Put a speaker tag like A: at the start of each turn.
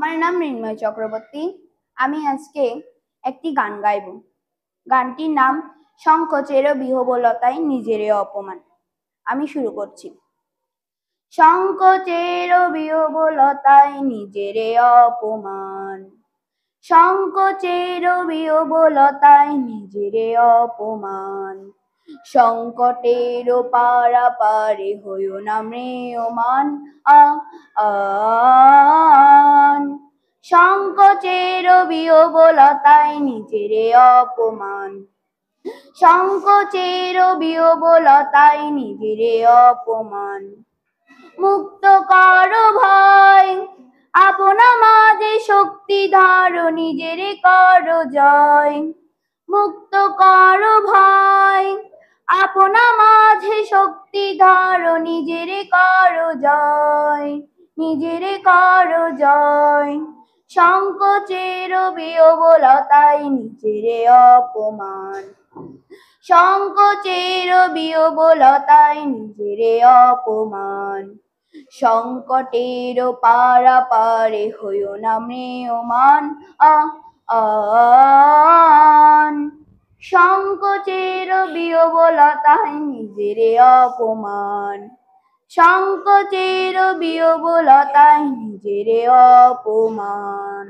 A: আমার নাম মৃন্ময় চক্রবর্তী। আমি আজকে একটি গান গাইব। গানটির নাম সংকোচের বিহবলতায় নিজেরে অপমান। আমি শুরু করছি। সংকোচের বিহবলতায় নিজেরে অপমান, সংকোচের বিহবলতায় নিজেরে অপমান, সংকটের পারাপারে হইও না ম্রিয়মান। সংকোচের বিহবলতায় নিজেরে অপমান, সংকোচের বিহবলতায় নিজেরে অপমান। মুক্ত করো ভয়, আপনা মাঝে শক্তি ধারো, নিজেরে করো জয়। মুক্ত করো ভয়, আপনা মাঝে শক্তি ধারো, নিজেরে করো জয়, নিজেরে করো জয়। সংকোচের বিহবলতায় নিজেরে অপমান, সংকোচের বিহবলতায় নিজেরে অপমান, সংকটের পারাপারে হইও না ম্রিয়মান। সংকোচের বিহবলতায় নিজেরে অপমান, সংকোচের বিহবলতায় নিজেরে অপমান।